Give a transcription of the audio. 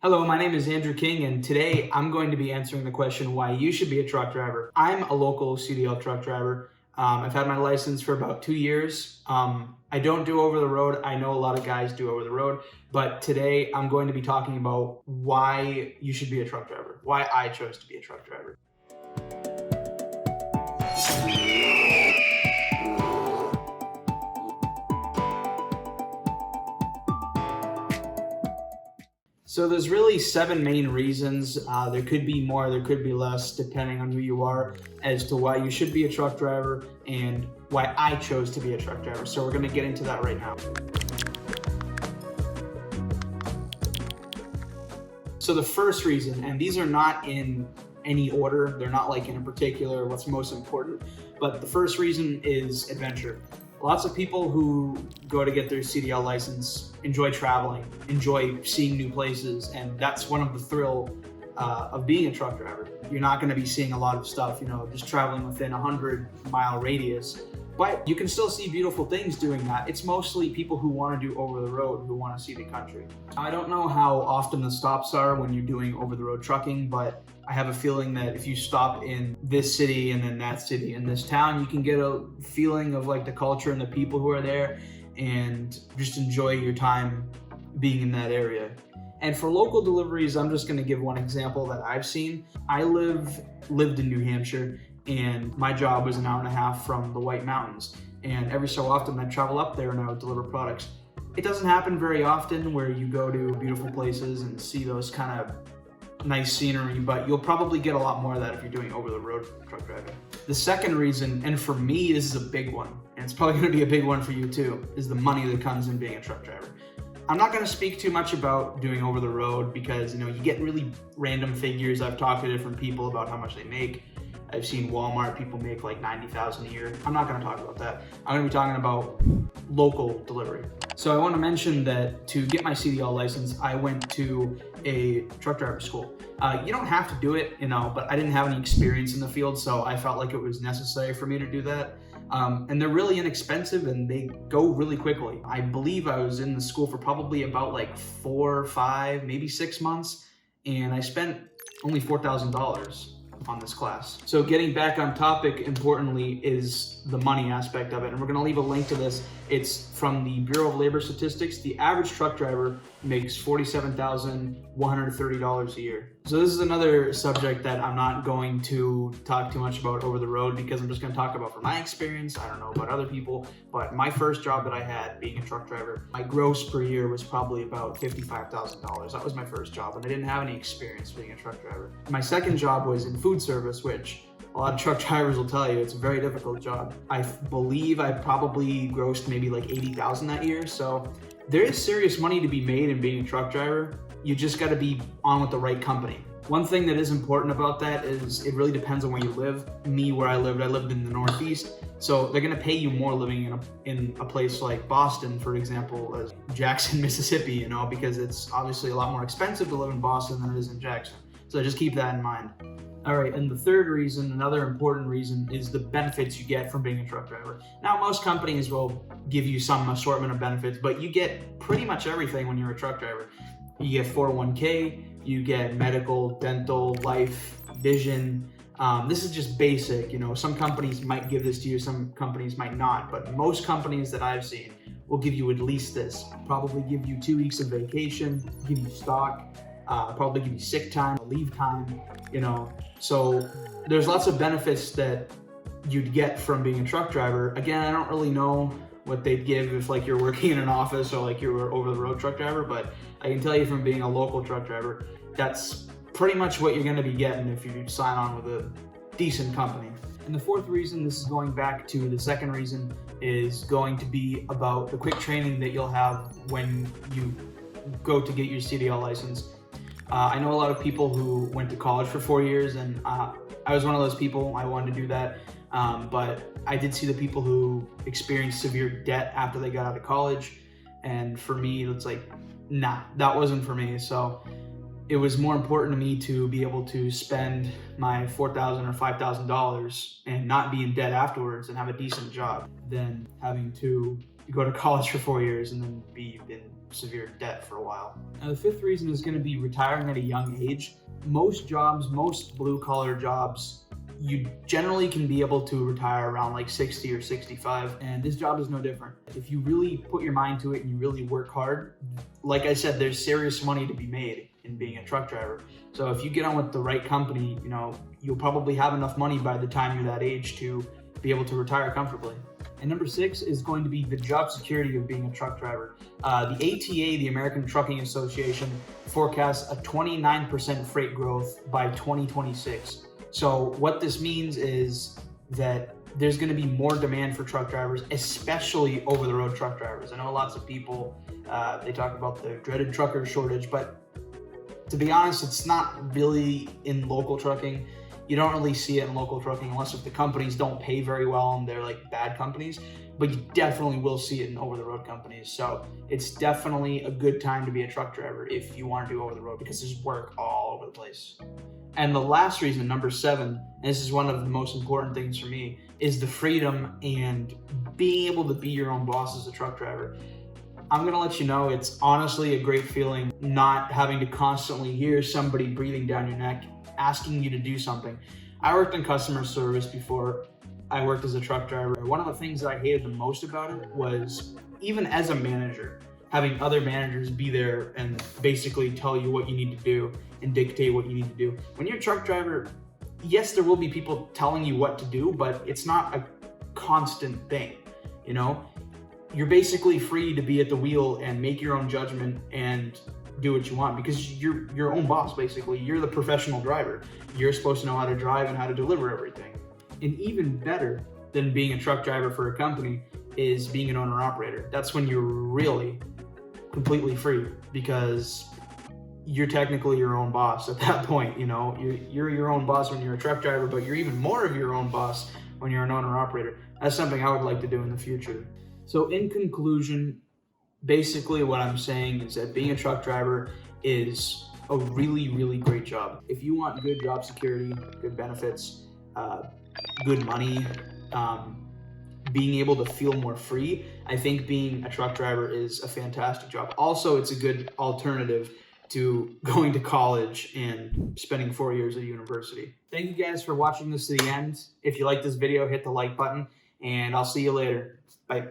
Hello, my name is Andrew King, and today I'm going to be answering the question why you should be a truck driver. I'm a local CDL truck driver. I've had my license for about 2 years. I don't do over the road. I know a lot of guys do over the road, but today I'm going to be talking about why you should be a truck driver, why I chose to be a truck driver. So there's really 7 main reasons. There could be more, there could be less, depending on who you are, as to why you should be a truck driver and why I chose to be a truck driver. So we're gonna get into that right now. So the first reason, and these are not in any order, they're not like in a particular what's most important, but the first reason is adventure. Lots of people who go to get their CDL license enjoy traveling, enjoy seeing new places, and that's one of the thrill of being a truck driver. You're not going to be seeing a lot of stuff, just traveling within a 100-mile radius, but you can still see beautiful things doing that. It's mostly people who want to do over the road, who want to see the country. I don't know how often the stops are when you're doing over the road trucking, but I have a feeling that if you stop in this city and then that city and this town, you can get a feeling of like the culture and the people who are there and just enjoy your time being in that area. And for local deliveries, I'm just going to give one example that I've seen. I lived in New Hampshire, and my job was an hour and a half from the White Mountains. And every so often I'd travel up there and I would deliver products. It doesn't happen very often where you go to beautiful places and see those kind of nice scenery, but you'll probably get a lot more of that if you're doing over the road truck driving. The second reason, and for me this is a big one, and it's probably going to be a big one for you too, is the money that comes in being a truck driver. I'm not going to speak too much about doing over the road because you get really random figures. I've talked to different people about how much they make. I've seen Walmart people make like $90,000 a year. I'm not going to talk about that. I'm going to be talking about local delivery. So I want to mention that to get my CDL license, I went to a truck driver school. You don't have to do it, but I didn't have any experience in the field, so I felt like it was necessary for me to do that. And they're really inexpensive and they go really quickly. I believe I was in the school for probably about like 4, 5, maybe 6 months, and I spent only $4,000 on this class. So getting back on topic, importantly, is the money aspect of it. And we're going to leave a link to this. It's from the Bureau of Labor Statistics. The average truck driver makes $47,130 a year. So this is another subject that I'm not going to talk too much about over the road because I'm just going to talk about from my experience. I don't know about other people, but my first job that I had being a truck driver, my gross per year was probably about $55,000. That was my first job, and I didn't have any experience being a truck driver. My second job was in food service, which a lot of truck drivers will tell you it's a very difficult job. I believe I probably grossed maybe like $80,000 that year. So there is serious money to be made in being a truck driver. You just got to be on with the right company. One thing that is important about that is it really depends on where you live. Me, where I lived in the Northeast. So they're going to pay you more living in a place like Boston, for example, as Jackson, Mississippi, because it's obviously a lot more expensive to live in Boston than it is in Jackson. So just keep that in mind. All right, and the third reason, another important reason, is the benefits you get from being a truck driver. Now, most companies will give you some assortment of benefits, but you get pretty much everything when you're a truck driver. You get 401k, you get medical, dental, life, vision. This is just basic. Some companies might give this to you, some companies might not, but most companies that I've seen will give you at least this. Probably give you 2 weeks of vacation, give you stock, probably give you sick time, leave time, So there's lots of benefits that you'd get from being a truck driver. Again, I don't really know what they'd give if like you're working in an office or like you're over the road truck driver, but I can tell you from being a local truck driver, that's pretty much what you're going to be getting if you sign on with a decent company. And the fourth reason, this is going back to the second reason, is going to be about the quick training that you'll have when you go to get your CDL license. I know a lot of people who went to college for 4 years, and I was one of those people. I wanted to do that, but I did see the people who experienced severe debt after they got out of college, and for me, it's like, nah, that wasn't for me. So it was more important to me to be able to spend my $4,000 or $5,000 and not be in debt afterwards and have a decent job than having to go to college for 4 years and then be in severe debt for a while. Now, the fifth reason is going to be retiring at a young age. Most jobs, most blue-collar jobs, you generally can be able to retire around like 60 or 65, and this job is no different. If you really put your mind to it and you really work hard, like I said, there's serious money to be made in being a truck driver. So if you get on with the right company, you know, you'll probably have enough money by the time you're that age to be able to retire comfortably. And number 6 is going to be the job security of being a truck driver. The ATA, the American Trucking Association, forecasts a 29% freight growth by 2026. So what this means is that there's going to be more demand for truck drivers, especially over-the-road truck drivers. I know lots of people, they talk about the dreaded trucker shortage, but to be honest, it's not really in local trucking. You don't really see it in local trucking unless if the companies don't pay very well and they're like bad companies, but you definitely will see it in over-the-road companies. So it's definitely a good time to be a truck driver if you want to do over-the-road, because there's work all over the place. And the last reason, number 7, and this is one of the most important things for me, is the freedom and being able to be your own boss as a truck driver. I'm gonna let you know, it's honestly a great feeling not having to constantly hear somebody breathing down your neck, asking you to do something. I worked in customer service before I worked as a truck driver. One of the things that I hated the most about it was, even as a manager, having other managers be there and basically tell you what you need to do and dictate what you need to do. When you're a truck driver, yes, there will be people telling you what to do, but it's not a constant thing, you know? You're basically free to be at the wheel and make your own judgment and do what you want, because you're your own boss, basically. You're the professional driver. You're supposed to know how to drive and how to deliver everything. And even better than being a truck driver for a company is being an owner-operator. That's when you're really completely free, because you're technically your own boss at that point. You know, you're your own boss when you're a truck driver, but you're even more of your own boss when you're an owner-operator. That's something I would like to do in the future. So in conclusion, basically what I'm saying is that being a truck driver is a really, really great job. If you want good job security, good benefits, good money, being able to feel more free, I think being a truck driver is a fantastic job. Also, it's a good alternative to going to college and spending 4 years at university. Thank you guys for watching this to the end. If you like this video, hit the like button, and I'll see you later. Bye.